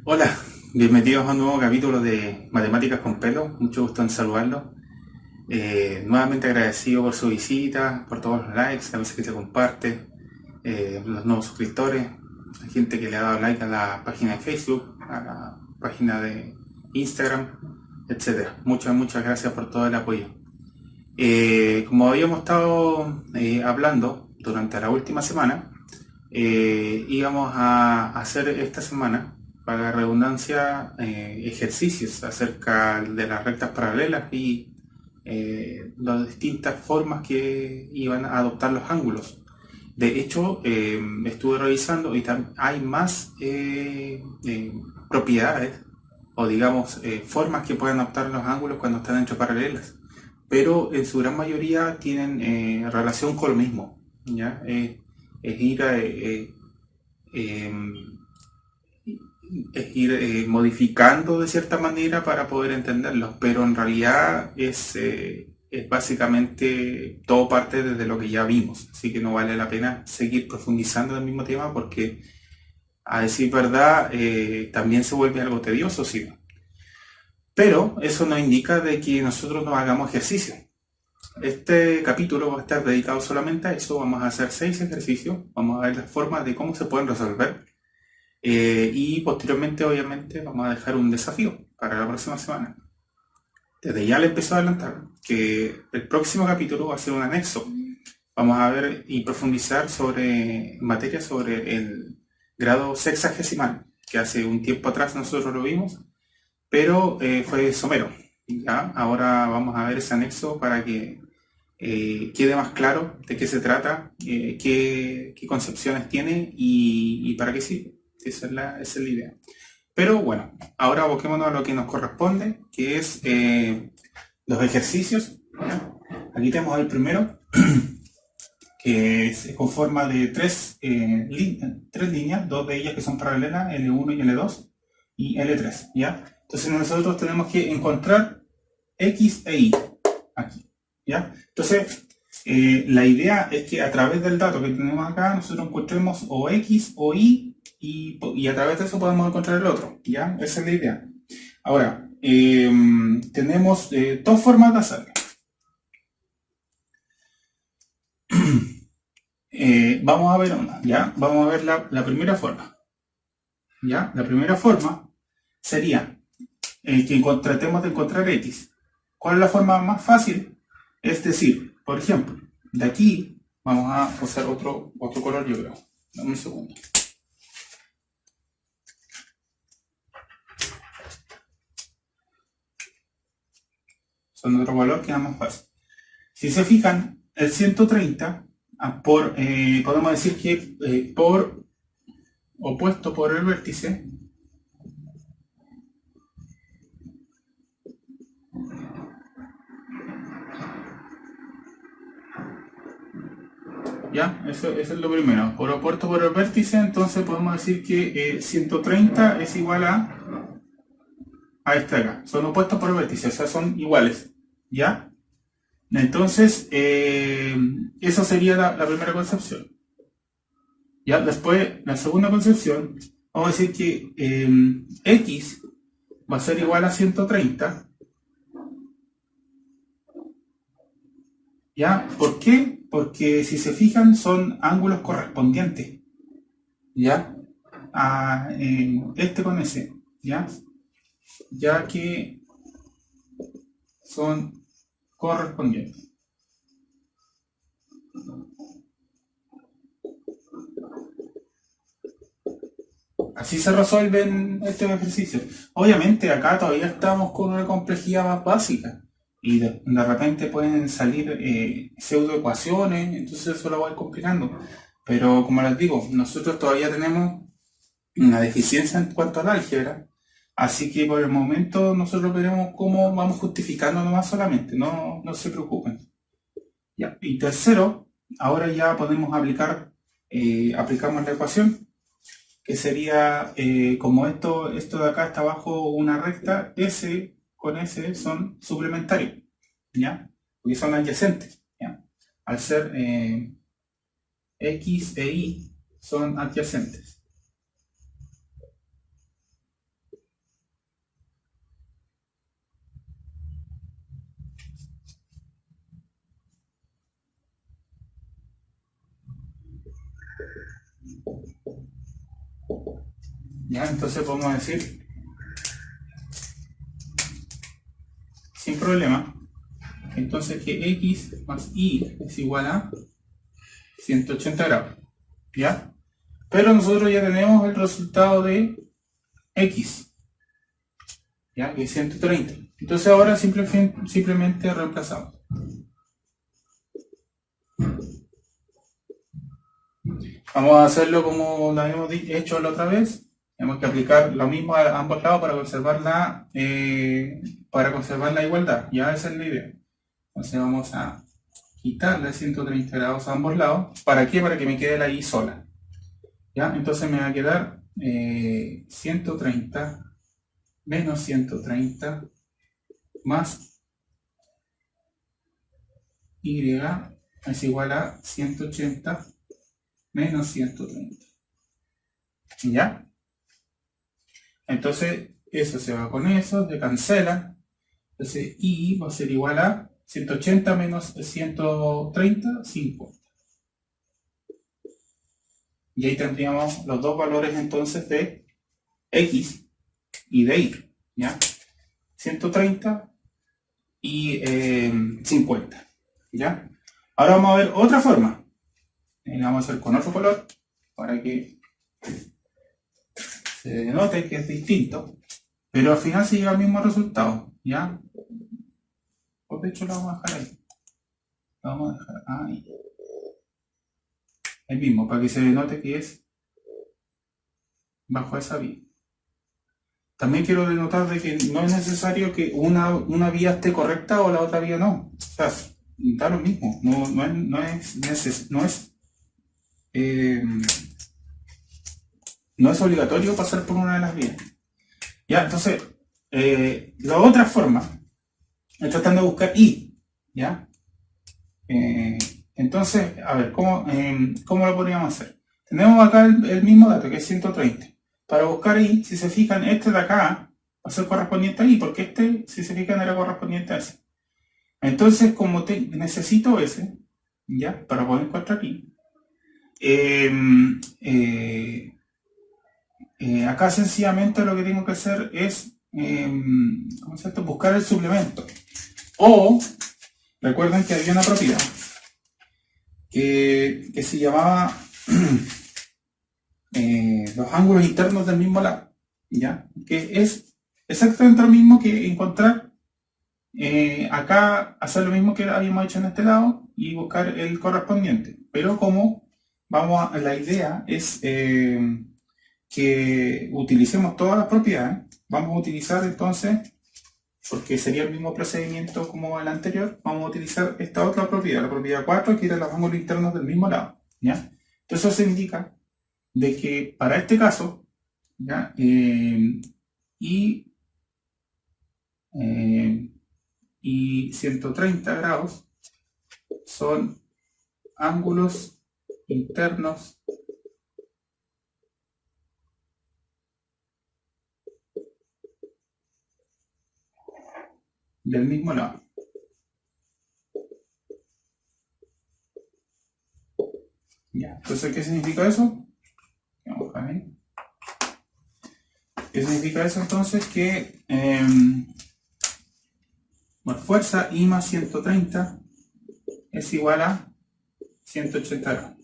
Hola, bienvenidos a un nuevo capítulo de Matemáticas con Pelo. Mucho gusto en saludarlos. Nuevamente agradecido por su visita, por todos los likes, la veces que se comparte, los nuevos suscriptores, la gente que le ha dado like a la página de Facebook, a la página de Instagram, etcétera. Muchas gracias por todo el apoyo. Como habíamos estado hablando durante la última semana, íbamos a hacer esta semana, para la redundancia, ejercicios acerca de las rectas paralelas y las distintas formas que iban a adoptar los ángulos. De hecho, estuve revisando y hay más propiedades o digamos formas que pueden adoptar los ángulos cuando están entre paralelas, pero en su gran mayoría tienen relación con lo mismo, ¿ya? Es ir em, es ir modificando de cierta manera para poder entenderlos, pero en realidad es básicamente todo parte desde lo que ya vimos, así que no vale la pena seguir profundizando en el mismo tema porque, a decir verdad, también se vuelve algo tedioso, sí. Pero eso no indica de que nosotros no hagamos ejercicio. Este capítulo va a estar dedicado solamente a eso. Vamos a hacer 6 ejercicios, vamos a ver las formas de cómo se pueden resolver. Y posteriormente, obviamente, vamos a dejar un desafío para la próxima semana. Desde ya le empiezo a adelantar que el próximo capítulo va a ser un anexo. Vamos a ver y profundizar sobre materia sobre el grado sexagesimal, que hace un tiempo atrás nosotros lo vimos, pero fue somero. ¿Ya? Ahora vamos a ver ese anexo para que quede más claro de qué se trata, qué concepciones tiene y para qué sirve. Esa es la idea. Pero bueno, ahora aboquémonos a lo que nos corresponde, que es los ejercicios. ¿Ya? Aquí tenemos el primero, que se conforma de tres líneas, dos de ellas que son paralelas, L1 y L2, y L3. ¿Ya? Entonces nosotros tenemos que encontrar X e Y aquí. ¿Ya? Entonces, la idea es que a través del dato que tenemos acá, nosotros encontremos o X o Y y a través de eso podemos encontrar el otro. ¿Ya? Esa es la idea. Ahora, tenemos dos formas de hacerlo. Vamos a ver una, ¿ya? Vamos a ver la primera forma. ¿Ya? La primera forma sería que tratemos de encontrar X. ¿Cuál es la forma más fácil? Es decir, por ejemplo, de aquí vamos a usar otro color, yo creo. Dame un segundo. Son otro color que es más fácil. Si se fijan, el 130, podemos decir que por opuesto por el vértice, ¿ya? Eso es lo primero. Por opuesto por el vértice, entonces podemos decir que 130 es igual a este acá. Son opuestos por el vértice, o sea, son iguales, ¿ya? Entonces, esa sería la primera concepción. ¿Ya? Después, la segunda concepción, vamos a decir que X va a ser igual a 130. ¿Ya? ¿Por qué? Porque si se fijan son ángulos correspondientes, ¿ya? Este con ese, ¿ya? Ya que son correspondientes. Así se resuelven estos ejercicios. Obviamente acá todavía estamos con una complejidad más básica y de repente pueden salir pseudoecuaciones, entonces eso lo va a ir complicando. Pero como les digo, nosotros todavía tenemos una deficiencia en cuanto al álgebra, así que por el momento nosotros veremos cómo vamos justificando nomás solamente, no se preocupen. Ya. Y tercero, ahora ya podemos aplicamos la ecuación, que sería como esto de acá está bajo una recta, S con S son suplementarios, ¿ya? Porque son adyacentes, ¿ya? Al ser X e Y son adyacentes. Ya, entonces podemos decir sin problema entonces que x más y es igual a 180 grados. ¿Ya? Pero nosotros ya tenemos el resultado de x, ¿ya? Que es 130. Entonces ahora simplemente reemplazamos. Vamos a hacerlo como lo habíamos hecho la otra vez. Tenemos que aplicar lo mismo a ambos lados para conservar la igualdad. Ya esa es la idea. Entonces vamos a quitarle 130 grados a ambos lados. ¿Para qué? Para que me quede la y sola. ¿Ya? Entonces me va a quedar 130 menos 130 más y es igual a 180 menos 130. ¿Ya? Entonces eso se va con eso, se cancela. Entonces y va a ser igual a 180 menos 130, 50. Y ahí tendríamos los dos valores entonces de x y de y, ¿ya? 130 y 50, ¿ya? Ahora vamos a ver otra forma. La vamos a hacer con otro color para que se note que es distinto, pero al final se llega al mismo resultado, ¿ya? Pues de hecho lo vamos a dejar ahí. Lo vamos a dejar ahí. El mismo, para que se note que es bajo esa vía. También quiero denotar de que no es necesario que una vía esté correcta o la otra vía no. O sea, da lo mismo. No es obligatorio pasar por una de las vías. Ya, entonces, la otra forma es tratando de buscar y. ¿Ya? Entonces, a ver, ¿cómo lo podríamos hacer? Tenemos acá el mismo dato, que es 130. Para buscar y, si se fijan, este de acá va a ser correspondiente a y, porque este, si se fijan, era correspondiente a ese. Entonces, como necesito ese, ¿ya? Para poder encontrar aquí. Acá sencillamente lo que tengo que hacer es ¿cómo es esto? Buscar el suplemento. O, recuerden que había una propiedad que se llamaba los ángulos internos del mismo lado, ¿ya? Que es exactamente lo mismo que encontrar acá, hacer lo mismo que habíamos hecho en este lado y buscar el correspondiente. Pero como la idea es que utilicemos todas las propiedades, vamos a utilizar entonces, porque sería el mismo procedimiento como el anterior, vamos a utilizar esta otra propiedad, la propiedad 4, que era los ángulos internos del mismo lado, ¿ya? Entonces eso significa de que para este caso, ¿ya? Y 130 grados son ángulos internos del mismo lado. Ya, entonces, ¿qué significa eso? Vamos a ver. ¿Qué significa eso entonces? Que por fuerza I más 130 es igual a 180 grados.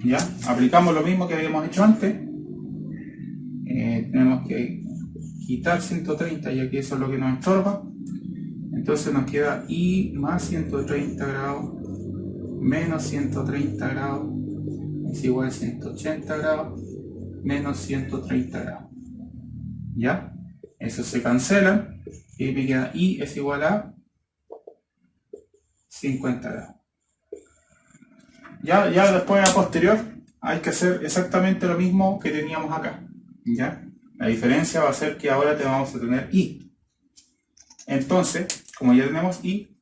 ¿Ya? Aplicamos lo mismo que habíamos hecho antes. Tenemos que quitar 130 ya que eso es lo que nos estorba. Entonces nos queda I más 130 grados menos 130 grados es igual a 180 grados menos 130 grados. ¿Ya? Eso se cancela y me queda I es igual a 50 grados. Ya después a posterior hay que hacer exactamente lo mismo que teníamos acá. ¿Ya? La diferencia va a ser que ahora vamos a tener I. Entonces, como ya tenemos I,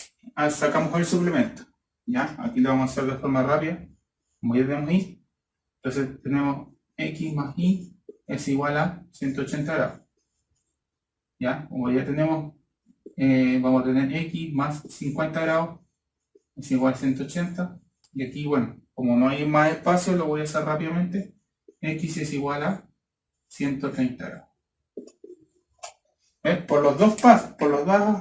sacamos el suplemento. ¿Ya? Aquí lo vamos a hacer de forma rápida. Como ya tenemos I, entonces tenemos X más Y es igual a 180 grados. ¿Ya? Como ya tenemos, vamos a tener X más 50 grados es igual a 180. Y aquí, bueno, como no hay más espacio, lo voy a hacer rápidamente. X es igual a 130 grados. Por las dos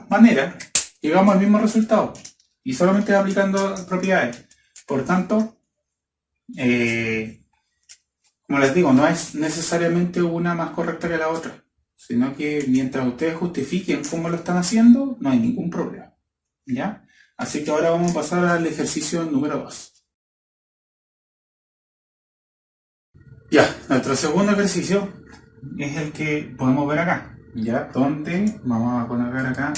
maneras, llegamos al mismo resultado. Y solamente aplicando propiedades. Por tanto, como les digo, no es necesariamente una más correcta que la otra, sino que mientras ustedes justifiquen cómo lo están haciendo, no hay ningún problema. ¿Ya? Así que ahora vamos a pasar al ejercicio número 2. Ya, nuestro segundo ejercicio es el que podemos ver acá, ¿ya? Donde vamos a colocar acá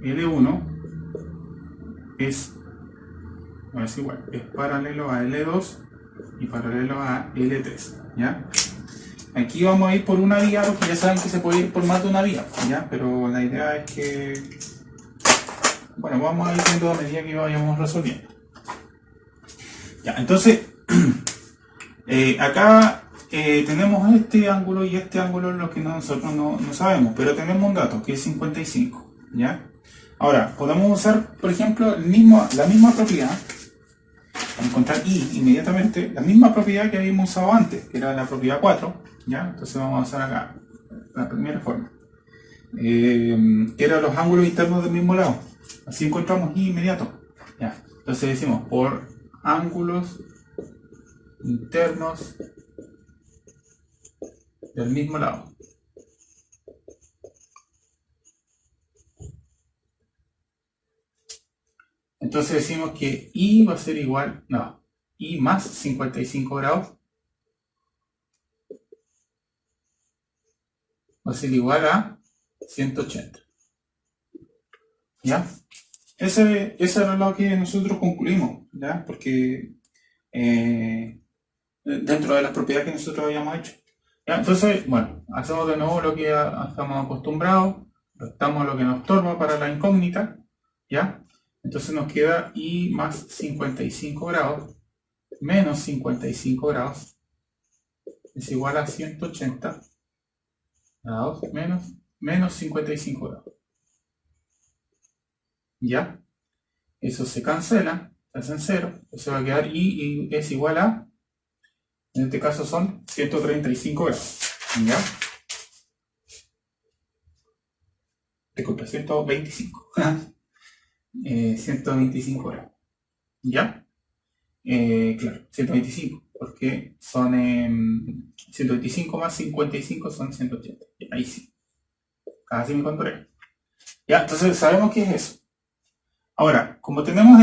L1 es igual, es paralelo a L2 y paralelo a L3, ¿ya? Aquí vamos a ir por una vía, porque ya saben que se puede ir por más de una vía, ¿ya? Pero la idea es que, bueno, vamos a ir viendo a medida que vayamos resolviendo. Ya, entonces, acá tenemos este ángulo y este ángulo, lo que nosotros no sabemos, pero tenemos un dato que es 55, ¿ya? Ahora, podemos usar, por ejemplo, la misma propiedad, para encontrar I inmediatamente, la misma propiedad que habíamos usado antes, que era la propiedad 4, ¿ya? Entonces vamos a usar acá la primera forma, que eran los ángulos internos del mismo lado. Así encontramos I inmediato, ¿ya? Entonces decimos, por ángulos internos del mismo lado. Entonces decimos que I va a ser igual, I más 55 grados va a ser igual a 180. ¿Ya? Eso era lo que nosotros concluimos, ¿ya? Porque dentro de las propiedades que nosotros habíamos hecho. ¿Ya? Entonces, bueno, hacemos de nuevo lo que estamos acostumbrados, restamos lo que nos estorba para la incógnita, ¿ya? Entonces nos queda I más 55 grados menos 55 grados es igual a 180 grados menos 55 grados. ¿Ya? Eso se cancela, se hace en cero, eso va a quedar I es igual a, en este caso son 135 grados. ¿Ya? Disculpe, 125. 125 grados. ¿Ya? Claro, 125, porque son 125 más 55 son 180. Ahí sí. Casi me encontré. Ya, entonces sabemos qué es eso. Ahora, como tenemos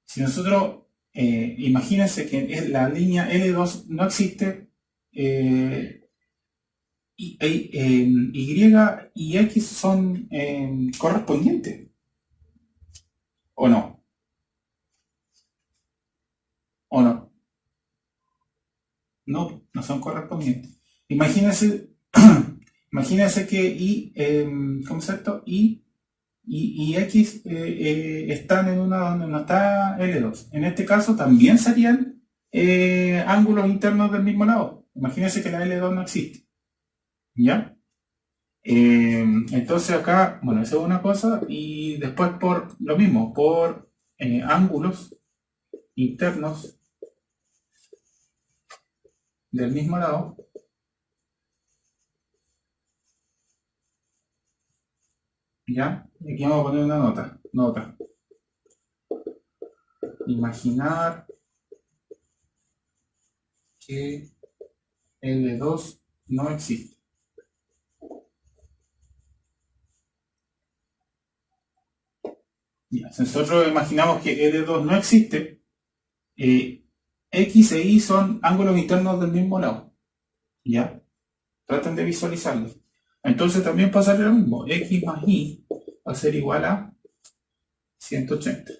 si nosotros, imagínense que la línea L2 no existe, Y y X son correspondientes, ¿o no? ¿O no? No son correspondientes. Imagínense, imagínense que ¿cómo es esto? Y X están en una donde no está L2. En este caso también serían ángulos internos del mismo lado. Imagínense que la L2 no existe. ¿Ya? Entonces acá, bueno, esa es una cosa. Y después por lo mismo, por ángulos internos del mismo lado. ¿Ya? Aquí vamos a poner una nota. Imaginar que L2 no existe. Ya, si nosotros imaginamos que L2 no existe, X e Y son ángulos internos del mismo lado. ¿Ya? Traten de visualizarlo. Entonces también pasaría lo mismo. X más Y va a ser igual a 180.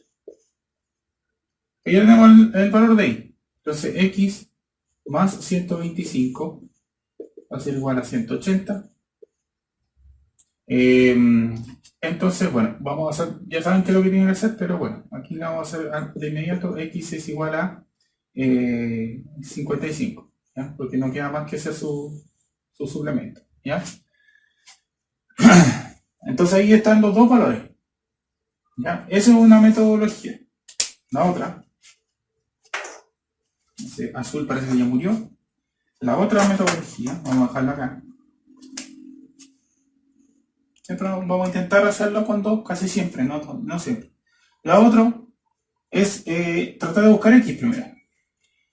Y ya tenemos el valor de Y. Entonces X más 125 va a ser igual a 180. Entonces, bueno, vamos a hacer, ya saben qué es lo que tienen que hacer, pero bueno, aquí lo vamos a hacer de inmediato. X es igual a 55, ¿ya? Porque no queda más que hacer su suplemento, ¿ya? Entonces ahí están los dos valores, ¿ya? Esa es una metodología. La otra, ese azul parece que ya murió. La otra metodología, vamos a dejarla acá. Siempre vamos a intentar hacerlo con dos, casi siempre, no siempre. La otra es tratar de buscar X primero.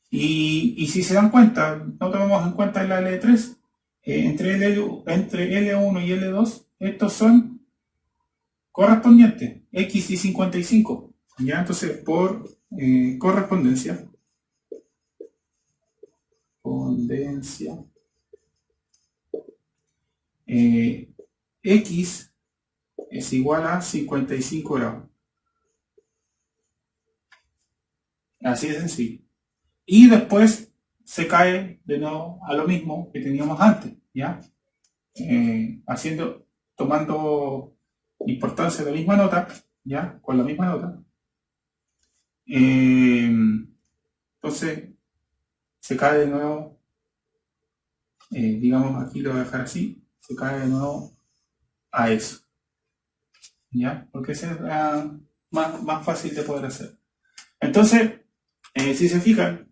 Y si se dan cuenta, no tomamos en cuenta la L3, entre L1 y L2, estos son correspondientes, X y 55. ¿Ya? Entonces, por correspondencia, X es igual a 55 grados. Así de sencillo. Y después se cae de nuevo a lo mismo que teníamos antes, ¿ya? Tomando importancia de la misma nota, ¿ya? Con la misma nota. Entonces, se cae de nuevo, digamos, aquí lo voy a dejar así, se cae de nuevo a eso, ¿ya? Porque esa es la más fácil de poder hacer. Entonces, si se fijan,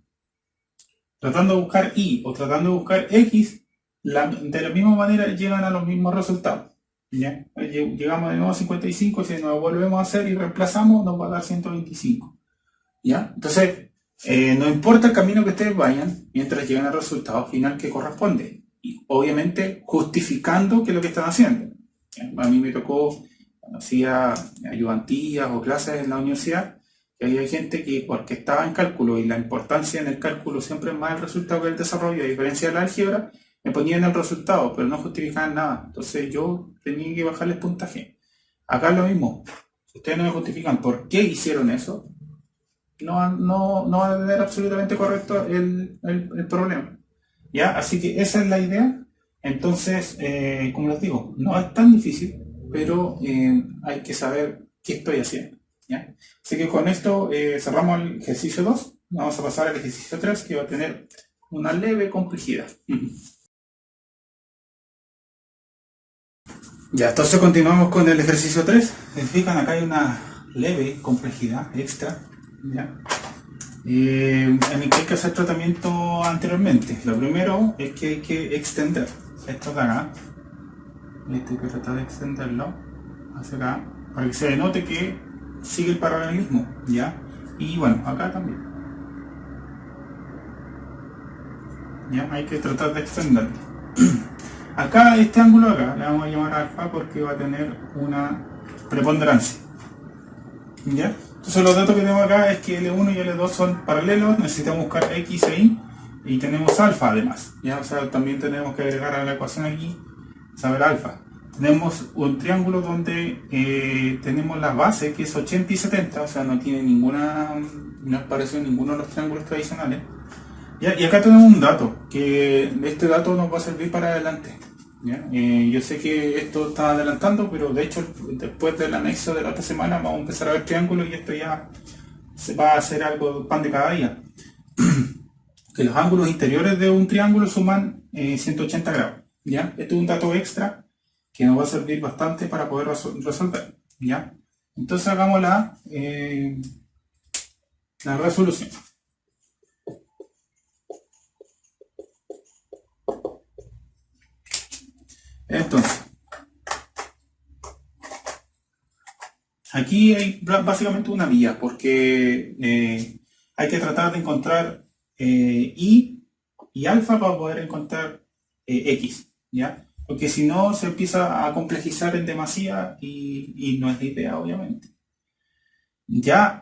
tratando de buscar Y o tratando de buscar X, de la misma manera llegan a los mismos resultados. ¿Ya? Llegamos de nuevo a 55, si nos volvemos a hacer y reemplazamos, nos va a dar 125. ¿Ya? Entonces, no importa el camino que ustedes vayan, mientras lleguen al resultado final que corresponde. Y obviamente justificando qué es lo que están haciendo. ¿Ya? A mí me tocó, cuando hacía ayudantías o clases en la universidad, que había gente que, porque estaba en cálculo y la importancia en el cálculo siempre es más el resultado que el desarrollo, a diferencia de la álgebra, me ponían el resultado, pero no justificaban nada. Entonces yo tenía que bajarles puntaje. Acá es lo mismo. Si ustedes no me justifican por qué hicieron eso, no va a tener absolutamente correcto el problema. ¿Ya? Así que esa es la idea. Entonces, como les digo, no es tan difícil, pero hay que saber qué estoy haciendo. ¿Ya? Así que con esto cerramos el ejercicio 2. Vamos a pasar al ejercicio 3, que va a tener una leve complejidad. Ya, entonces continuamos con el ejercicio 3. Se fijan, acá hay una leve complejidad extra. ¿Ya? En el que hay que hacer tratamiento anteriormente. Lo primero es que hay que extender esto de acá. Esto hay que tratar de extenderlo hacia acá para que se denote que sigue el paralelismo, ¿ya? Y bueno, acá también. ¿Ya? Hay que tratar de extenderlo. Acá, este ángulo acá, le vamos a llamar alfa porque va a tener una preponderancia. ¿Ya? Entonces los datos que tenemos acá es que L1 y L2 son paralelos, necesitamos buscar X e Y y tenemos alfa además. ¿Ya? O sea, también tenemos que agregar a la ecuación aquí, saber alfa. Tenemos un triángulo donde tenemos la base que es 80 y 70, o sea, no tiene no es parecido a ninguno de los triángulos tradicionales. ¿Ya? Y acá tenemos un dato, que este dato nos va a servir para adelante. ¿Ya? Yo sé que esto está adelantando, pero de hecho después del anexo de la otra semana vamos a empezar a ver triángulos y esto ya se va a hacer algo pan de cada día. Que los ángulos interiores de un triángulo suman 180 grados. ¿Ya? Esto es un dato extra que nos va a servir bastante para poder resolver. ¿Ya? Entonces hagamos la resolución. Entonces, aquí hay básicamente una vía, porque hay que tratar de encontrar y alfa para poder encontrar x, ¿ya? Porque si no se empieza a complejizar en demasía y no es la idea, obviamente. Ya,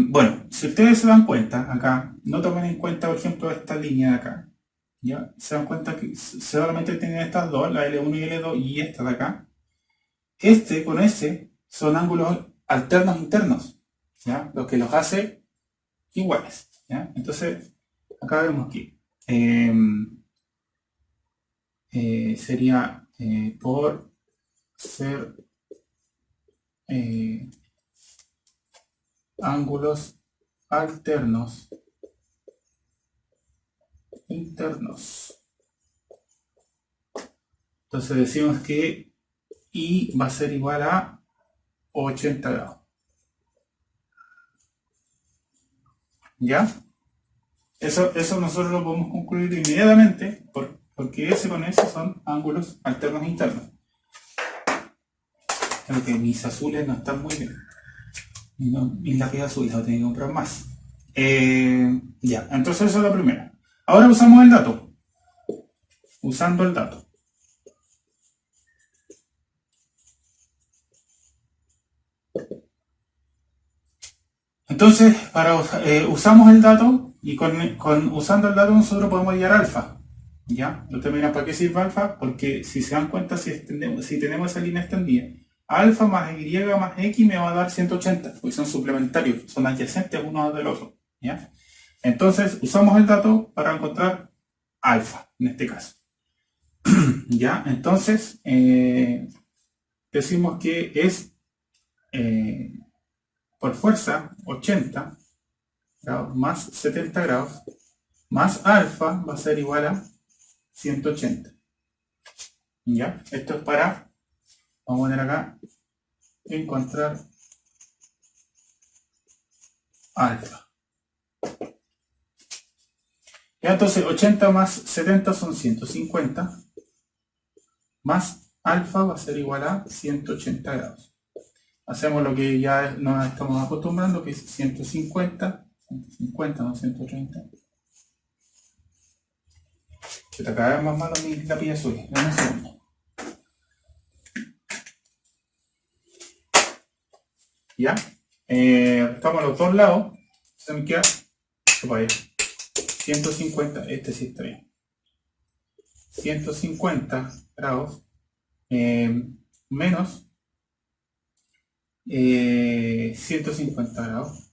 bueno, si ustedes se dan cuenta acá, no tomen en cuenta, por ejemplo, esta línea de acá. ¿Ya? Se dan cuenta que solamente tienen estas dos, la L1 y L2 y esta de acá. Este con este son ángulos alternos internos, ¿ya? Lo que los hace iguales, ¿ya? Entonces, acá vemos que sería por ser ángulos alternos internos. Entonces decimos que Y va a ser igual a 80 grados. ¿Ya? Eso nosotros lo podemos concluir inmediatamente porque S con S son ángulos alternos internos. Creo que mis azules no están muy bien. Mis lápices azules, lo tengo que comprar más. Ya, entonces esa es la primera. Ahora usamos el dato. Usando el dato. Entonces, usamos el dato y usando el dato nosotros podemos hallar alfa. ¿Ya? Ustedes miran, ¿para qué sirve alfa? Porque si se dan cuenta, si tenemos esa línea extendida, alfa más y más x me va a dar 180, porque son suplementarios, son adyacentes uno del otro. ¿Ya? Entonces, usamos el dato para encontrar alfa, en este caso. ¿Ya? Entonces, decimos que es por fuerza 80 grados más 70 grados más alfa va a ser igual a 180. ¿Ya? Esto es para, vamos a poner acá, encontrar alfa. Ya, entonces 80 más 70 son 150, más alfa va a ser igual a 180 grados. Hacemos lo que ya nos estamos acostumbrando, que es 150, no 130. Cada vez más malo mi lápiz azul. Dame un segundo. ¿Ya? Estamos a los dos lados. Se me queda 150, este sí está bien. 150 grados menos 150 grados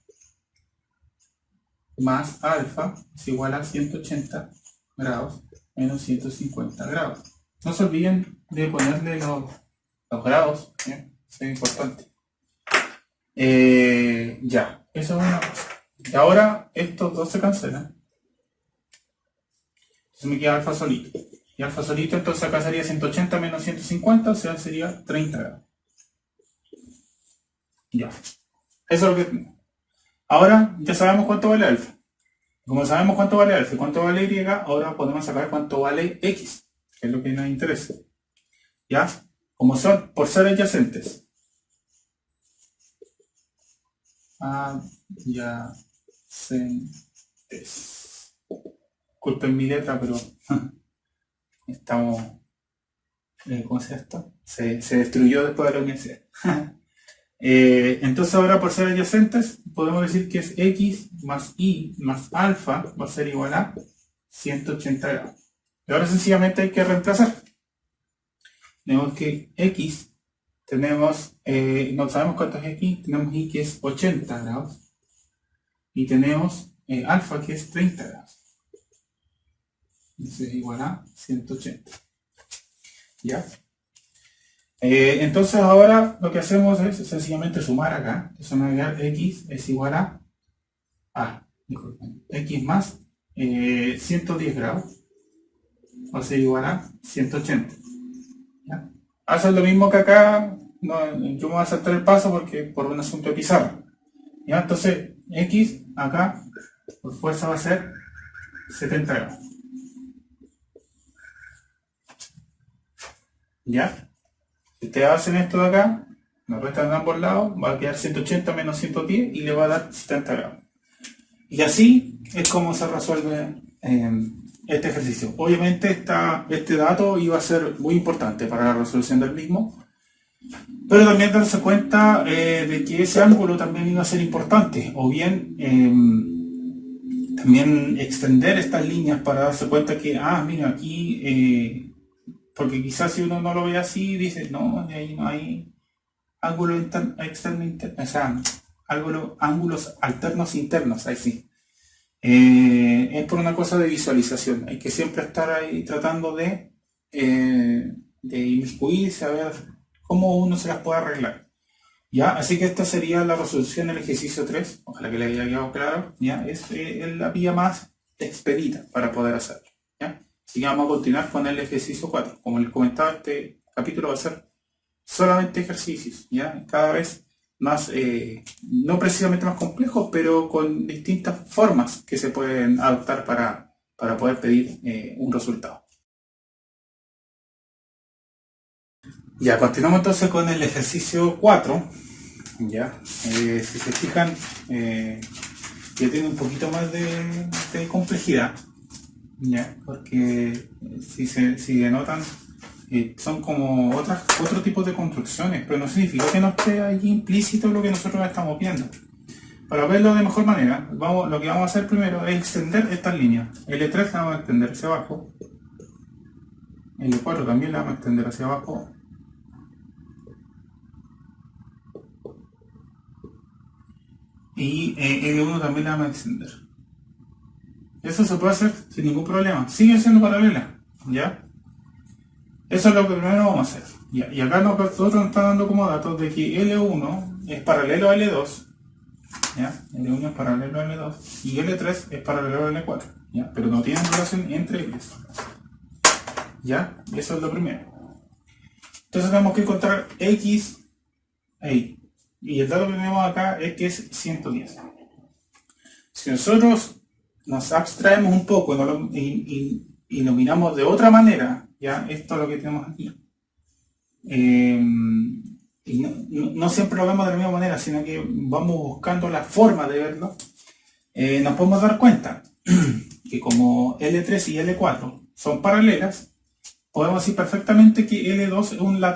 más alfa es igual a 180 grados menos 150 grados. No se olviden de ponerle los grados, ¿eh? Eso es importante. Ya, eso es una cosa. Y ahora estos dos se cancelan. Entonces me queda alfa solito. Y alfa solito, entonces acá sería 180 menos 150, o sea, sería 30 grados. Ya. Eso es lo que... Ahora ya sabemos cuánto vale alfa. Como sabemos cuánto vale alfa y cuánto vale y, ahora podemos sacar cuánto vale x, que es lo que nos interesa. ¿Ya? Como son por ser adyacentes. Adyacentes. Disculpen mi letra, pero estamos... ¿Cómo se llama esto? Se destruyó después de la universidad. Entonces ahora por ser adyacentes podemos decir que es x más y más alfa va a ser igual a 180 grados. Y ahora sencillamente hay que reemplazar. Tenemos que x, tenemos, no sabemos cuánto es x, tenemos y que es 80 grados y tenemos alfa que es 30 grados. Entonces es igual a 180. ¿Ya? Entonces ahora lo que hacemos es sencillamente sumar acá. Entonces me va a dar x es igual a x más 110 grados va a ser igual a 180. ¿Ya? Hacen lo mismo que acá. No, yo me voy a saltar el paso porque por un asunto de pizarra. ¿Ya? Entonces x acá por fuerza va a ser 70 grados. ¿Ya? Si ustedes hacen esto de acá, lo restan de ambos lados, va a quedar 180 menos 110 y le va a dar 70 grados. Y así es como se resuelve este ejercicio. Obviamente este dato iba a ser muy importante para la resolución del mismo, pero también darse cuenta de que ese ángulo también iba a ser importante, o bien también extender estas líneas para darse cuenta que, mira, aquí... porque quizás si uno no lo ve así, dice, no, ahí no hay ángulo externo interno, o sea, ángulos alternos internos, ahí sí. Es por una cosa de visualización. Hay que siempre estar ahí tratando de inmiscuirse a ver cómo uno se las puede arreglar. ¿Ya? Así que esta sería la resolución del ejercicio 3. Ojalá que le haya quedado claro. ¿Ya? Es la vía más expedita para poder hacerlo. ¿Ya? Así que vamos a continuar con el ejercicio 4. Como les comentaba, este capítulo va a ser solamente ejercicios. ¿Ya? Cada vez no precisamente más complejos, pero con distintas formas que se pueden adoptar para poder pedir un resultado. Ya, continuamos entonces con el ejercicio 4. Ya, si se fijan, ya tiene un poquito más de complejidad, ya, porque si denotan, son como otro tipo de construcciones, pero no significa que no esté ahí implícito lo que nosotros estamos viendo. Para verlo de mejor manera, lo que vamos a hacer primero es extender estas líneas. L3 la vamos a extender hacia abajo, L4 también la vamos a extender hacia abajo, y L1 también la vamos a extender. Eso se puede hacer sin ningún problema, sigue siendo paralela, ¿ya? Eso es lo que primero vamos a hacer. ¿Ya? Y acá nosotros nos está dando como datos de que L1 es paralelo a L2, ¿ya? L1 es paralelo a L2 y L3 es paralelo a L4, ¿ya? Pero no tienen relación entre ellos, ¿ya? Eso es lo primero. Entonces tenemos que encontrar X ahí. Y el dato que tenemos acá es que es 110. Si nosotros nos abstraemos un poco y lo miramos de otra manera, ya, esto es lo que tenemos aquí. Y no siempre lo vemos de la misma manera, sino que vamos buscando la forma de verlo. Nos podemos dar cuenta que como L3 y L4 son paralelas, podemos decir perfectamente que L2 es la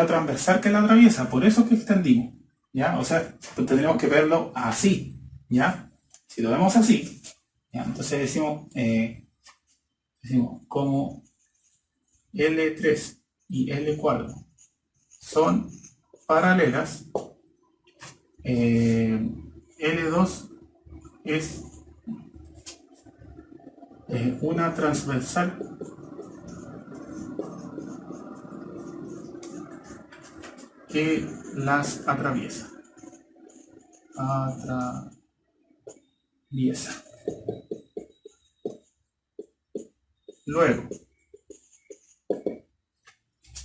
transversal que la atraviesa, por eso que extendimos, ¿ya? O sea, pues tendríamos que verlo así, ¿ya? Si lo vemos así, ¿ya? Entonces decimos como L3 y L4 son paralelas, L2 es una transversal que las atraviesa. Luego,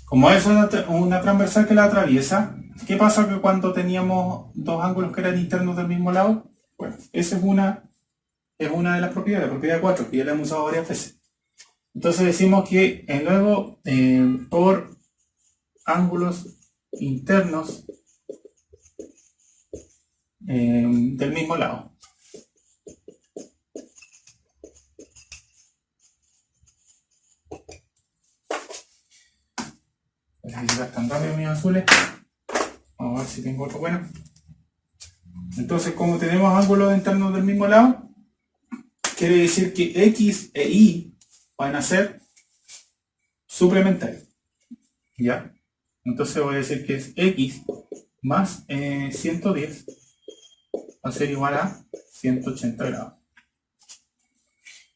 como es una transversal que la atraviesa, ¿qué pasa que cuando teníamos dos ángulos que eran internos del mismo lado? Bueno, esa es una de las propiedades, la propiedad 4, que ya la hemos usado varias veces. Entonces decimos que luego por ángulos internos del mismo lado. Están rápido mis azules. Vamos a ver si tengo otro bueno. Entonces, como tenemos ángulos internos del mismo lado, quiere decir que X e Y van a ser suplementarios. ¿Ya? Entonces voy a decir que es X más 110 va a ser igual a 180 grados.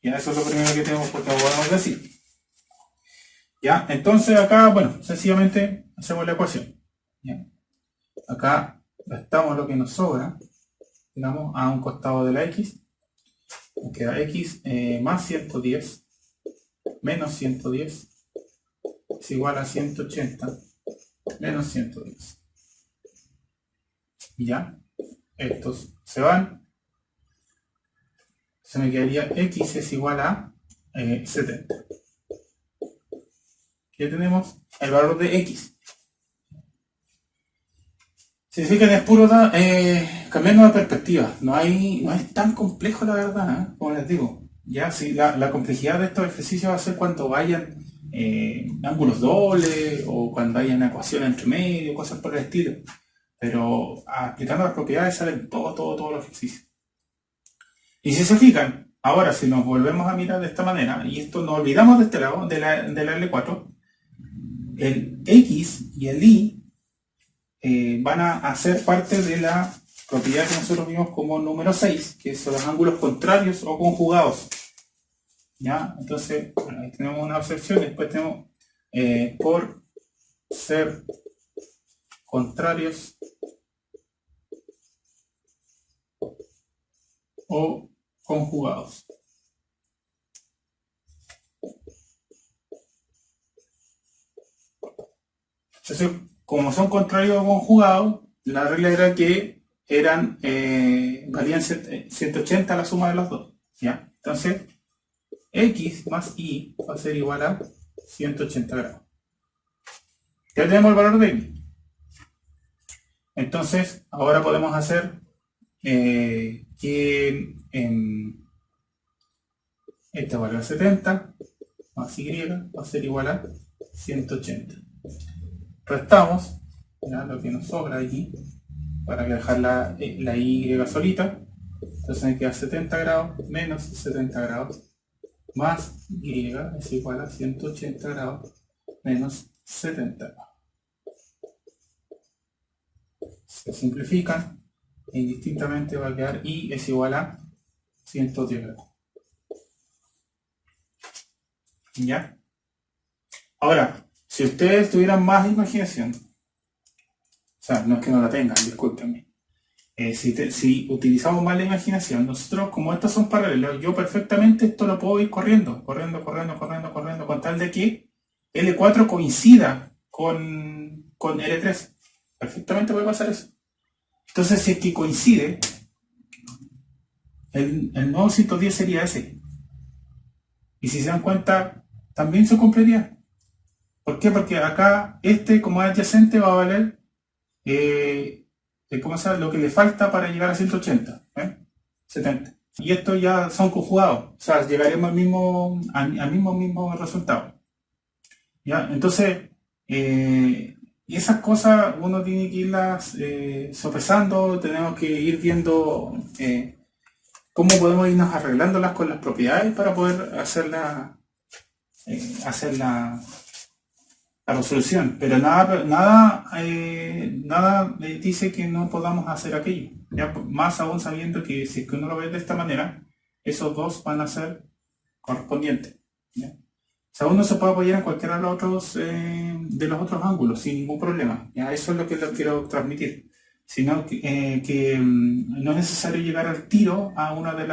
Y eso es lo primero que tenemos que podemos decir. ¿Ya? Entonces acá, bueno, sencillamente hacemos la ecuación. ¿Ya? Acá restamos lo que nos sobra, digamos, a un costado de la X. Nos queda X más 110 menos 110 es igual a 180 menos 110. ¿Ya? Estos se van. Se me quedaría X es igual a 70. Ya tenemos el valor de X. Significa que es puro cambiando de perspectiva. No es tan complejo la verdad, como les digo. Ya, si la complejidad de estos ejercicios va a ser cuando vayan ángulos dobles o cuando hayan ecuaciones entre medio, cosas por el estilo. Pero aplicando las propiedades salen todos los ejercicios. Y si se fijan, ahora si nos volvemos a mirar de esta manera, y esto nos olvidamos de este lado, de la L4, el X y el Y van a ser parte de la propiedad que nosotros vimos como número 6, que son los ángulos contrarios o conjugados. ¿Ya? Entonces, bueno, ahí tenemos una observación, después tenemos por ser contrarios o conjugados. Entonces, como son contrarios o conjugados, La regla era que valían 180 la suma de los dos, ¿ya? Entonces, x más y va a ser igual a 180 grados. Ya tenemos el valor de x. Entonces, ahora podemos hacer que este valor a 70 más y va a ser igual a 180. Restamos ya lo que nos sobra aquí para dejar la y solita. Entonces me queda 70 grados menos 70 grados más y es igual a 180 grados menos 70. Se simplifican e indistintamente va a quedar y es igual a 110 grados. ¿Ya? Ahora, si ustedes tuvieran más imaginación, o sea, no es que no la tengan, discúlpenme. Si utilizamos más la imaginación, nosotros, como estos son paralelos, yo perfectamente esto lo puedo ir corriendo, con tal de que L4 coincida con L3. Perfectamente puede pasar eso. Entonces, si es que coincide, el nuevo 110 sería ese. Y si se dan cuenta, también se cumpliría. ¿Por qué? Porque acá como es adyacente, va a valer lo que le falta para llegar a 180, 70. Y esto ya son conjugados, o sea, llegaremos al mismo resultado. ¿Ya? Entonces, y esas cosas uno tiene que irlas sopesando, tenemos que ir viendo cómo podemos irnos arreglándolas con las propiedades para poder hacer la resolución, pero nada dice que no podamos hacer aquello, ¿ya? Más aún sabiendo que si es que uno lo ve de esta manera, esos dos van a ser correspondientes, ¿ya? O sea, uno se puede apoyar en cualquiera de los otros ángulos sin ningún problema, ¿ya? Eso es lo que les quiero transmitir, sino que no es necesario llegar al tiro a una de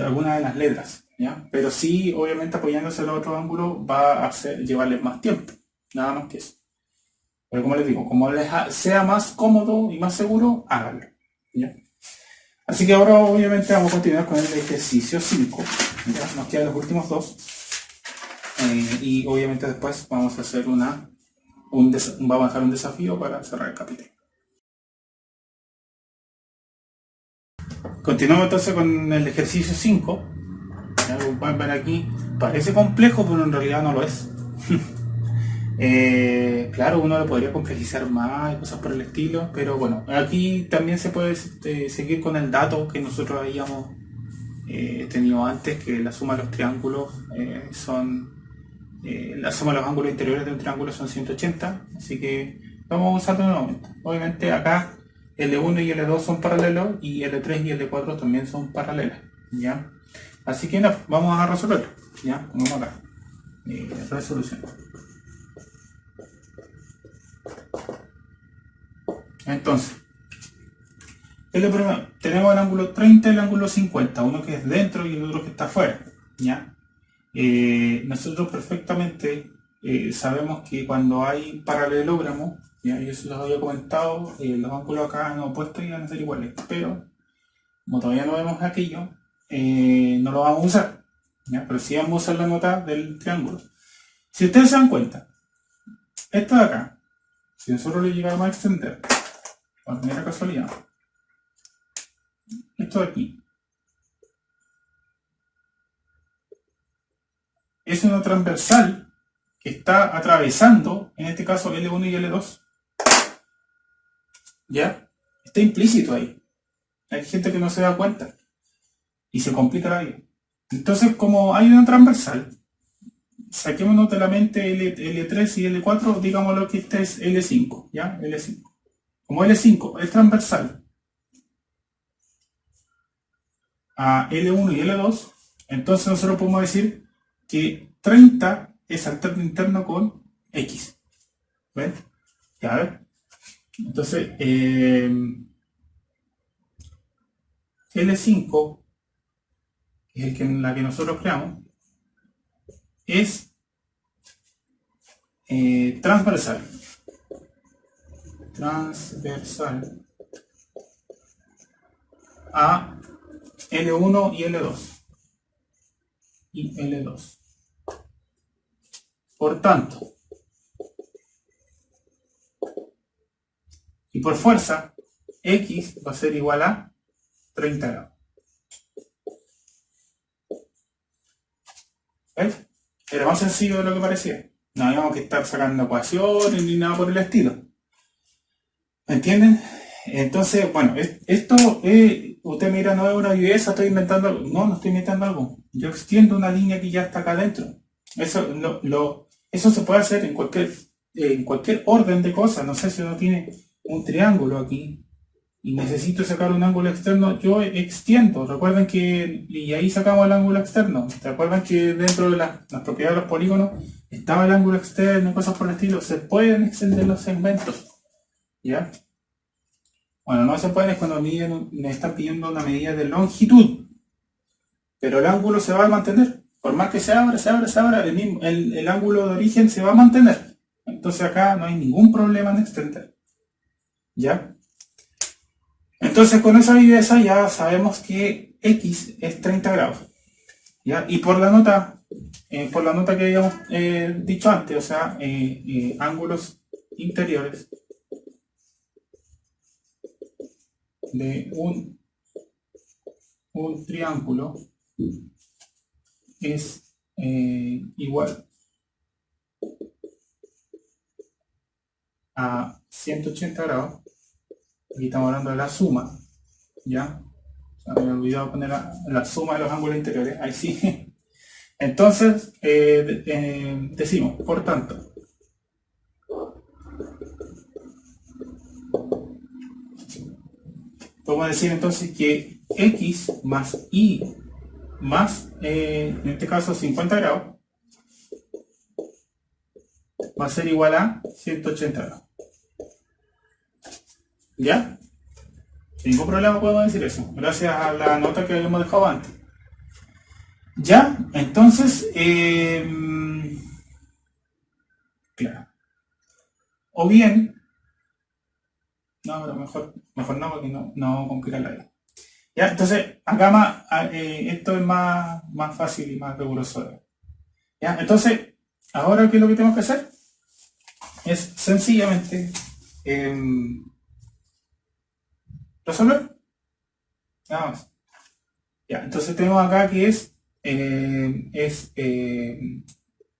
alguna de las letras, ¿ya? Pero sí, obviamente apoyándose en el otro ángulo va a llevarles más tiempo, nada más que eso. Pero como les digo, como les sea más cómodo y más seguro, háganlo, ¿ya? Así que ahora obviamente vamos a continuar con el ejercicio 5, ¿ya? Nos quedan los últimos dos, y obviamente después vamos a hacer vamos a dejar un desafío para cerrar el capítulo. Continuamos entonces con el ejercicio 5. Ya lo pueden ver aquí, parece complejo, pero en realidad no lo es. Claro, uno lo podría complejizar más y cosas por el estilo, pero bueno, aquí también se puede seguir con el dato que nosotros habíamos tenido antes, que la suma de los triángulos la suma de los ángulos interiores de un triángulo son 180, así que vamos a usarlo nuevamente. Obviamente acá L1 y L2 son paralelos y L3 y L4 también son paralelas, ¿ya? Así que no, vamos a resolverlo, ¿ya? Vamos acá, resolución. Entonces, tenemos el ángulo 30 y el ángulo 50, uno que es dentro y el otro que está afuera, ¿ya? Nosotros perfectamente sabemos que cuando hay paralelogramo, ¿ya? Yo se los había comentado, los ángulos acá en opuestos iban a ser iguales, pero como todavía no vemos aquello, no lo vamos a usar, ¿ya? Pero sí vamos a usar la nota del triángulo. Si ustedes se dan cuenta, esto de acá, si nosotros le llegamos a extender, por primera casualidad, esto de aquí, es una transversal que está atravesando, en este caso L1 y L2, ¿ya? Está implícito ahí. Hay gente que no se da cuenta y se complica la vida. Entonces, como hay una transversal, saquémonos de la mente L3 y L4, digámoslo que este es L5, ¿ya? L5. Como L5 es transversal a L1 y L2, entonces nosotros podemos decir que 30 es alterno interno con X. ¿Ven? Ya, a ver. Entonces, L5, que es la que nosotros creamos, es transversal transversal a L1 y L2. Y L2. Por tanto, y por fuerza, X va a ser igual a 30 grados. ¿Ves? Era más sencillo de lo que parecía. No habíamos que estar sacando ecuaciones ni nada por el estilo. ¿Me entienden? Entonces, bueno, esto, usted mira, no es una viveza, estoy inventando algo. No, no estoy inventando algo. Yo extiendo una línea que ya está acá adentro. Eso se puede hacer en cualquier orden de cosas. No sé si uno tiene un triángulo aquí y necesito sacar un ángulo externo, yo extiendo. Recuerden que, y ahí sacamos el ángulo externo. ¿Recuerdan que dentro de las propiedades de los polígonos estaba el ángulo externo y cosas por el estilo? Se pueden extender los segmentos. ¿Ya? Bueno, no se pueden, es cuando me están pidiendo una medida de longitud. Pero el ángulo se va a mantener. Por más que se abra, el ángulo de origen se va a mantener. Entonces acá no hay ningún problema en extender. ¿Ya? Entonces con esa viveza ya sabemos que X es 30 grados. ¿Ya? Y por la nota que habíamos dicho antes, o sea, ángulos interiores de un triángulo es igual a 180 grados. Aquí estamos hablando de la suma, ¿ya? Se me había olvidado poner la suma de los ángulos interiores, ahí sí. Entonces, decimos, por tanto, podemos decir entonces que X más Y más, en este caso 50 grados, va a ser igual a 180 grados. ¿Ya? Sin ningún problema podemos decir eso, gracias a la nota que habíamos dejado antes. ¿Ya? Entonces, claro. O bien, no, pero mejor no, porque no vamos a complicar la vida. ¿Ya? Entonces, acá esto es más fácil y más riguroso. ¿Ya? Entonces, ahora, ¿qué es lo que tenemos que hacer? Es sencillamente resolver. Nada más. Ya, entonces tenemos acá que es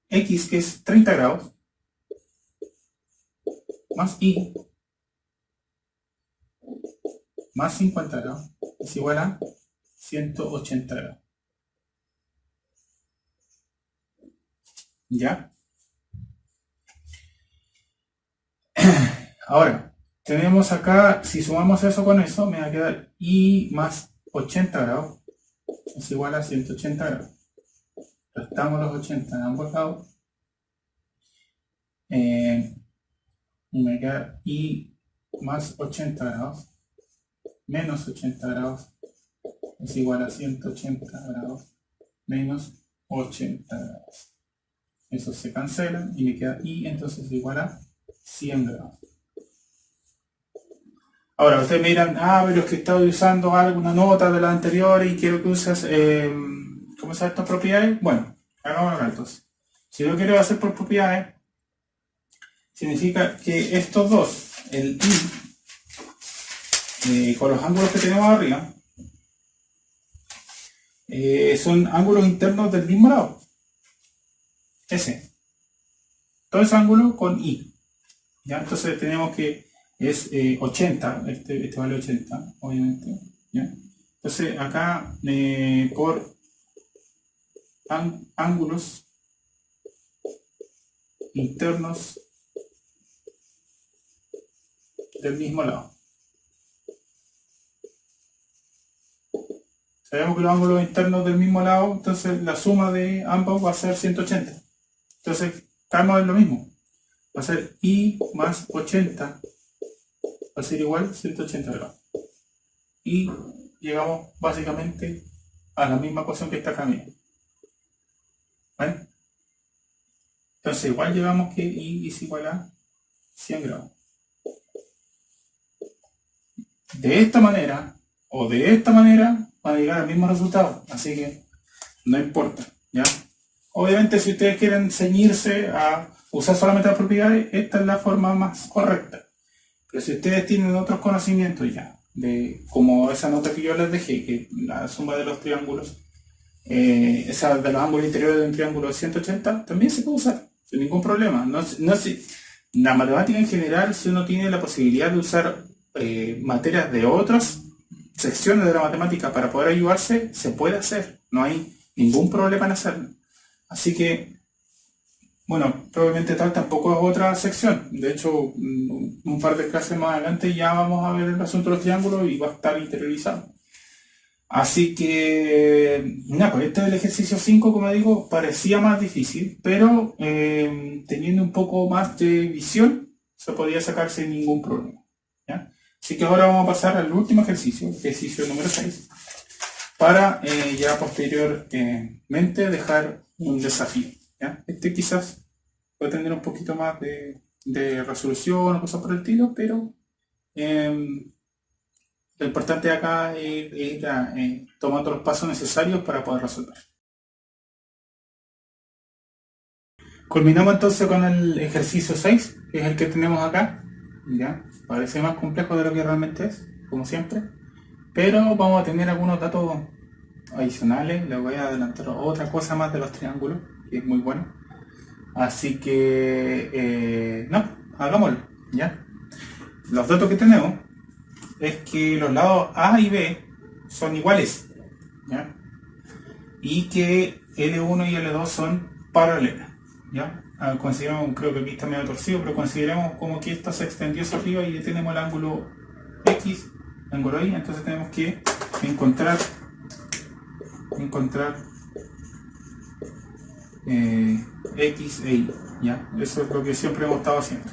X, que es 30 grados, más Y, más 50 grados, es igual a 180 grados. ¿Ya? Ahora, tenemos acá, si sumamos eso con eso, me va a quedar Y más 80 grados, es igual a 180 grados. Restamos los 80 en ambos lados. Y me queda Y más 80 grados menos 80 grados es igual a 180 grados menos 80 grados. Eso se cancela y me queda Y, entonces es igual a 100 grados. Ahora, ustedes me dirán, pero es que estaba usando alguna nota de la anterior y quiero que uses, ¿cómo se llama estas propiedades? Bueno, hagámoslo entonces. Si yo quiero hacer por propiedades, significa que estos dos, el Y, con los ángulos que tenemos arriba, son ángulos internos del mismo lado. Ese. Todo ese ángulo con Y. ¿Ya? Entonces tenemos que es 80, este vale 80, obviamente. ¿Ya? Entonces acá por ángulos internos del mismo lado. Sabemos que los ángulos internos del mismo lado, entonces la suma de ambos va a ser 180. Entonces, acá es lo mismo. Va a ser Y más 80, va a ser igual a 180 grados. Y llegamos básicamente a la misma ecuación que está acá mismo. ¿Vale? Entonces, igual llegamos que Y es igual a 100 grados. de esta manera o de esta manera, van a llegar al mismo resultado. Así que no importa, ¿ya? Obviamente, si ustedes quieren ceñirse a usar solamente las propiedades, esta es la forma más correcta. Pero si ustedes tienen otros conocimientos ya, de como esa nota que yo les dejé, que la suma de los triángulos, esa de los ángulos interiores de un triángulo de 180, también se puede usar, sin ningún problema. La matemática en general, si uno tiene la posibilidad de usar materias de otras secciones de la matemática para poder ayudarse, se puede hacer. No hay ningún problema en hacerlo. Así que, bueno, probablemente tal tampoco es otra sección. De hecho, un par de clases más adelante ya vamos a ver el asunto de los triángulos y va a estar interiorizado. Así que, nada, pues este del ejercicio 5, como digo, parecía más difícil, pero teniendo un poco más de visión, se podía sacar sin ningún problema, ¿ya? Así que ahora vamos a pasar al último ejercicio número 6, para ya posteriormente dejar un desafío, ¿ya? Este quizás puede tener un poquito más de resolución o cosas por el estilo, pero lo importante acá es ir tomando los pasos necesarios para poder resolver. Culminamos entonces con el ejercicio 6, que es el que tenemos acá. ¿Ya? Parece más complejo de lo que realmente es, como siempre. Pero vamos a tener algunos datos adicionales. Les voy a adelantar otra cosa más de los triángulos, que es muy bueno. Así que, hagámoslo, ¿ya? Los datos que tenemos es que los lados A y B son iguales, ¿ya? Y que L1 y L2 son paralelas, ¿ya? Consideramos, creo que aquí está medio torcido, pero consideremos como que esto se extendió hacia arriba y ya tenemos el ángulo X, el ángulo Y, entonces tenemos que encontrar X e Y, ¿ya? Eso es lo que siempre hemos estado haciendo.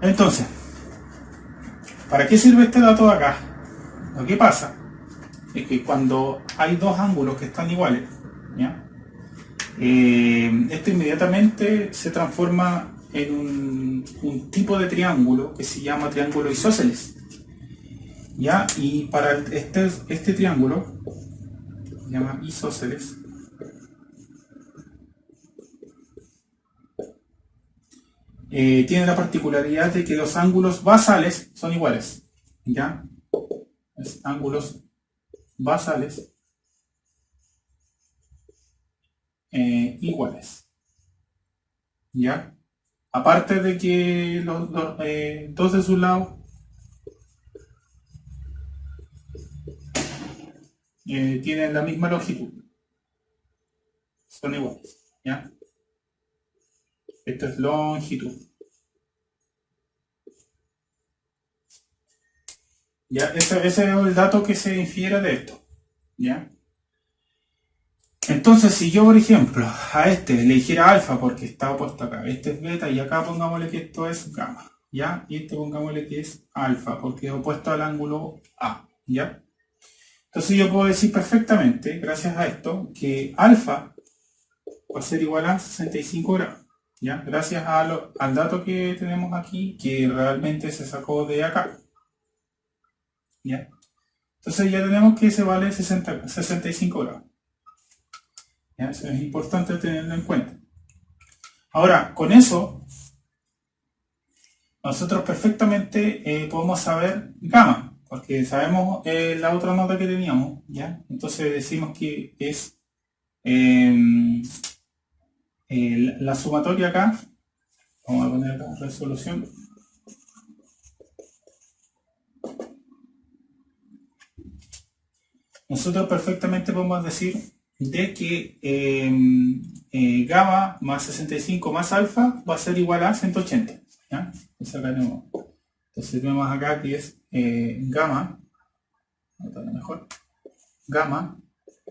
Entonces, ¿para qué sirve este dato de acá? Lo que pasa es que cuando hay dos ángulos que están iguales, ¿ya? Esto inmediatamente se transforma en un tipo de triángulo que se llama triángulo isósceles, ¿ya? Y para este triángulo se llama isósceles. Tiene la particularidad de que los ángulos basales son iguales, ¿ya? Los ángulos basales iguales, ¿ya? Aparte de que dos de sus lados tienen la misma longitud, son iguales, ¿ya? Esto es longitud. ¿Ya? Ese es el dato que se infiere de esto, ¿ya? Entonces, si yo, por ejemplo, a este le dijera alfa porque está opuesto acá, este es beta y acá pongámosle que esto es gamma, ¿ya? Y este pongámosle que es alfa porque es opuesto al ángulo A, ¿ya? Entonces yo puedo decir perfectamente, gracias a esto, que alfa va a ser igual a 65 grados, ¿ya? Gracias al dato que tenemos aquí, que realmente se sacó de acá, ¿ya? Entonces ya tenemos que se vale 65 grados. ¿Ya? Eso es importante tenerlo en cuenta. Ahora, con eso, nosotros perfectamente podemos saber gamma, porque sabemos la otra nota que teníamos, ¿ya? Entonces decimos que es la sumatoria acá, vamos a poner la resolución. Nosotros perfectamente podemos decir de que gamma más 65 más alfa va a ser igual a 180, ¿ya? Entonces tenemos acá que es gamma, mejor, gamma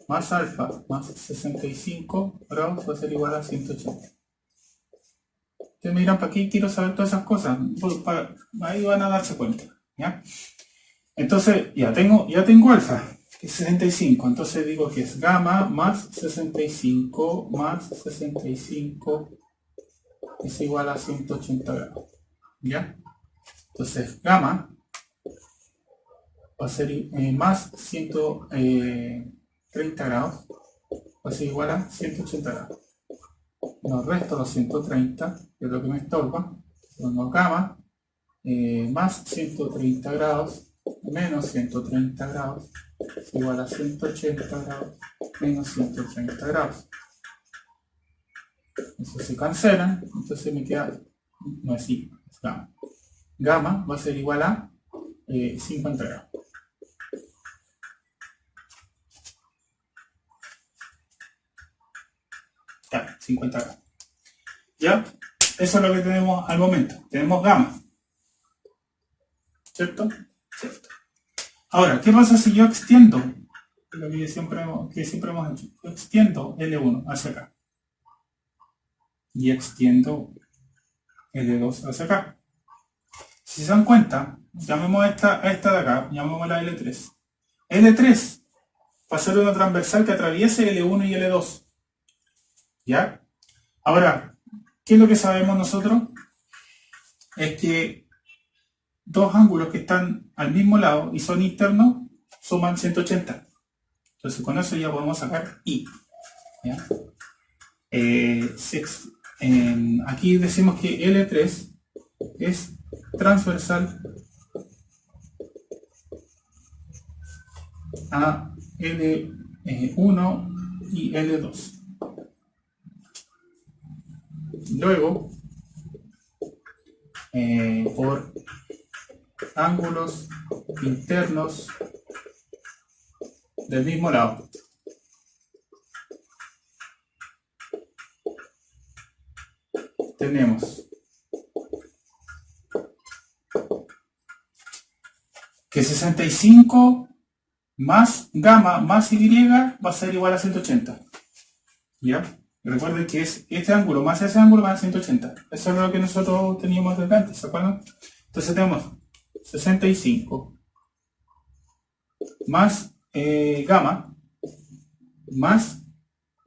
más alfa más 65 grados va a ser igual a 180. Ustedes me dirán, ¿para qué quiero saber todas esas cosas? Ahí van a darse cuenta, ¿ya? Entonces ya tengo alfa, que es 65, entonces digo que es gamma más 65 más 65 es igual a 180 grados, ¿ya? Entonces gamma va a ser más 130 grados, va a ser igual a 180 grados. Nos resta los 130, que es lo que me estorba. Pongo gamma, más 130 grados, menos 130 grados, es igual a 180 grados, menos 130 grados. Eso se cancelan, entonces me queda, no es así, es gamma. Gamma va a ser igual a 50 grados. Ya, 50 grados. ¿Ya? Eso es lo que tenemos al momento. Tenemos gamma. ¿Cierto? Cierto. Ahora, ¿qué pasa si yo extiendo? Lo que siempre hemos hecho. Yo extiendo L1 hacia acá. Y extiendo L2 hacia acá. Si se dan cuenta, llamemos a esta de acá, llamémosla L3. L3 va a ser una transversal que atraviese L1 y L2. ¿Ya? Ahora, ¿qué es lo que sabemos nosotros? Es que dos ángulos que están al mismo lado y son internos suman 180. Entonces con eso ya podemos sacar I. ¿Ya? Aquí decimos que L3 es transversal a L1 y L2. Luego, por ángulos internos del mismo lado. Tenemos que 65 más gamma más y va a ser igual a 180. ¿Ya? Recuerden que es este ángulo más ese ángulo más 180. Eso es lo que nosotros teníamos desde antes, ¿se acuerdan? Entonces tenemos 65 más gamma más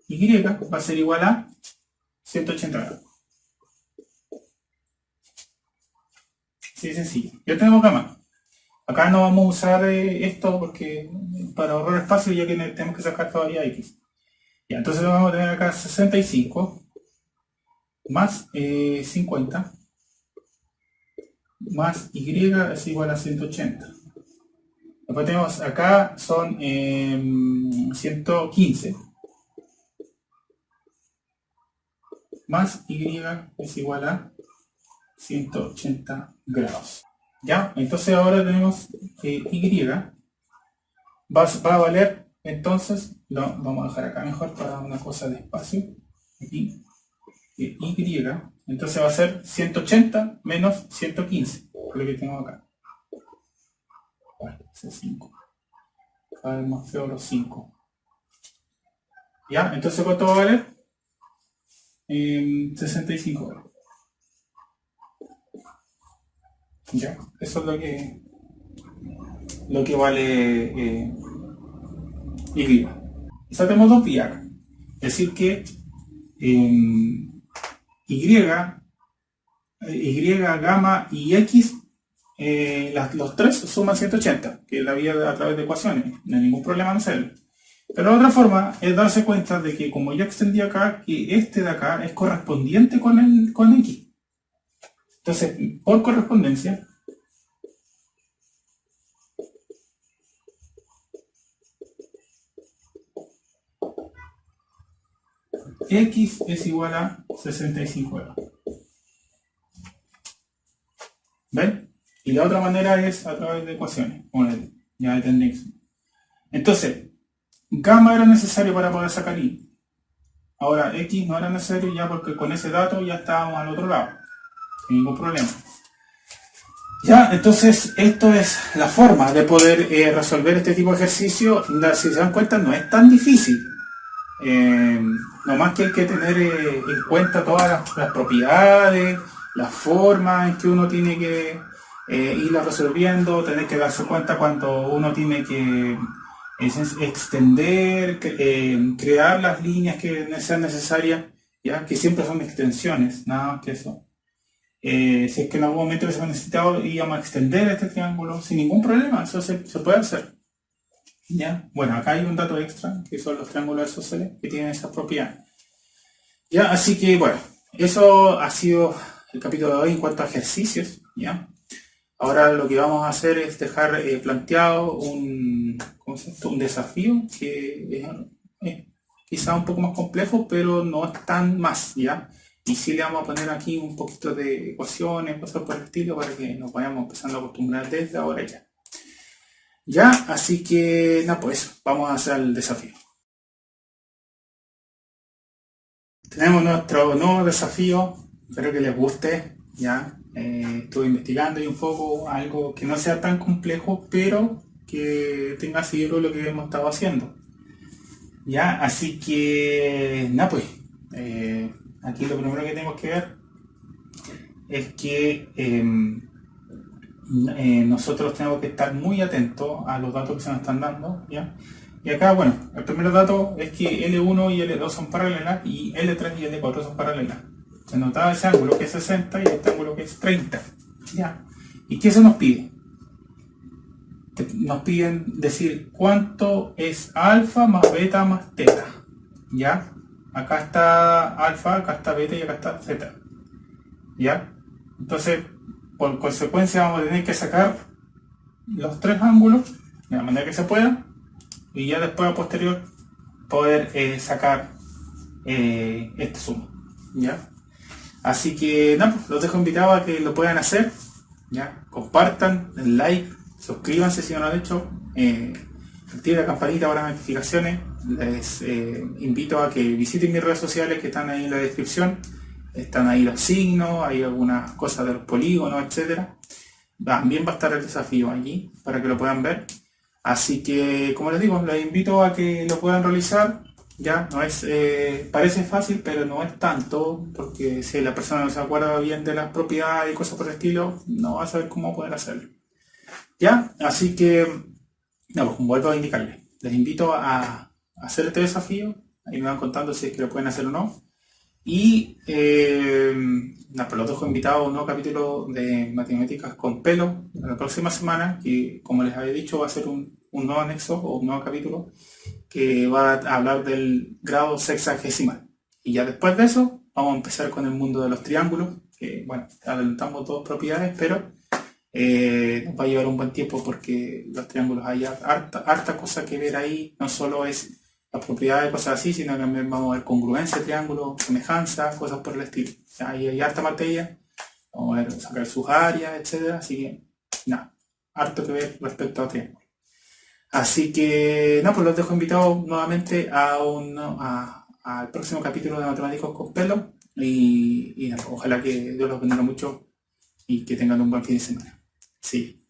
y va a ser igual a 180 grados. Sí, sencillo. Ya tenemos gamma. Acá no vamos a usar esto porque para ahorrar espacio, ya que tenemos que sacar todavía X. Ya, entonces vamos a tener acá 65 más 50 más Y es igual a 180. Después tenemos acá son 115 más Y es igual a 180 grados. ¿Ya? Entonces ahora tenemos que Y va a valer, entonces, lo vamos a dejar acá mejor para una cosa de espacio. Aquí, Y, entonces va a ser 180 menos 115, que es lo que tengo acá. Bueno, ese 5. Cada vez más feo los 5. ¿Ya? Entonces, ¿cuánto va a valer? 65 grados. Ya, eso es lo que vale Y. Eso tenemos dos vías. Es decir que Y, gamma y X, los tres suman 180, que es la vía a través de ecuaciones. No hay ningún problema en hacerlo. Pero otra forma es darse cuenta de que como yo extendí acá, que este de acá es correspondiente con X. Entonces, por correspondencia, X es igual a 65 grados. ¿Ven? Y la otra manera es a través de ecuaciones, como ya entendéis. Entonces, gamma era necesario para poder sacar I. Ahora, X no era necesario ya porque con ese dato ya estábamos al otro lado. Sin ningún problema. Ya, entonces, esto es la forma de poder resolver este tipo de ejercicio. Si se dan cuenta, no es tan difícil. Nomás que hay que tener en cuenta todas las propiedades, las formas en que uno tiene que irla resolviendo, tener que darse cuenta cuando uno tiene que extender, crear las líneas que sean necesarias, ya que siempre son extensiones, nada más que eso. Si es que en algún momento hubiésemos necesitado, íbamos a extender este triángulo sin ningún problema, eso se puede hacer. ¿Ya? Bueno, acá hay un dato extra, que son los triángulos isósceles, que tienen esas propiedades. ¿Ya? Así que, bueno, eso ha sido el capítulo de hoy en cuanto a ejercicios. ¿Ya? Ahora lo que vamos a hacer es dejar planteado un desafío que es quizá un poco más complejo, pero no es tan más, ¿ya? Y sí le vamos a poner aquí un poquito de ecuaciones, cosas por el estilo, para que nos vayamos empezando a acostumbrar desde ahora ya. Ya, así que, nada, pues vamos a hacer el desafío. Tenemos nuestro nuevo desafío, espero que les guste, ya. Estuve investigando y un poco algo que no sea tan complejo, pero que tenga seguido lo que hemos estado haciendo. Ya, así que, nada, pues, aquí lo primero que tenemos que ver es que nosotros tenemos que estar muy atentos a los datos que se nos están dando, ¿ya? Y acá, bueno, el primer dato es que L1 y L2 son paralelas y L3 y L4 son paralelas. Se nota ese ángulo que es 60 y este ángulo que es 30, ¿ya? ¿Y qué se nos pide? Nos piden decir cuánto es alfa más beta más teta, ¿ya? Acá está alfa, acá está beta y acá está zeta, ¿ya? Entonces, por consecuencia vamos a tener que sacar los tres ángulos de la manera que se pueda y ya después a posterior poder sacar esta suma, ¿ya? Así que nada, pues, los dejo invitados a que lo puedan hacer, ¿ya? Compartan, den like, suscríbanse si no lo han hecho, activen la campanita para notificaciones. Les invito a que visiten mis redes sociales que están ahí en la descripción. Están ahí los signos, hay algunas cosas de los polígonos, etcétera. También va a estar el desafío allí para que lo puedan ver. Así que, como les digo, les invito a que lo puedan realizar. Ya no es, parece fácil, pero no es tanto, porque si la persona no se acuerda bien de las propiedades y cosas por el estilo, no va a saber cómo poder hacerlo. Ya, así que, no, pues, vuelvo a indicarles. Les invito a hacer este desafío. Ahí me van contando si es que lo pueden hacer o no. Y pues los dejo invitados a un nuevo capítulo de Matemáticas con Pelo la próxima semana, que como les había dicho va a ser un nuevo anexo o un nuevo capítulo que va a hablar del grado sexagesimal. Y ya después de eso vamos a empezar con el mundo de los triángulos, que bueno, adelantamos dos propiedades, pero nos va a llevar un buen tiempo porque los triángulos hay harta cosa que ver ahí, no solo es las propiedades, cosas así, sino que también vamos a ver congruencia de triángulo, semejanza, cosas por el estilo. O sea, hay harta materia, vamos a ver, sacar sus áreas, etcétera, así que nada, harto que ver respecto a triángulos. Así que nada, pues los dejo invitados nuevamente al próximo capítulo de Matemáticos con Pelo y nada, ojalá que Dios los bendiga mucho y que tengan un buen fin de semana. Sí.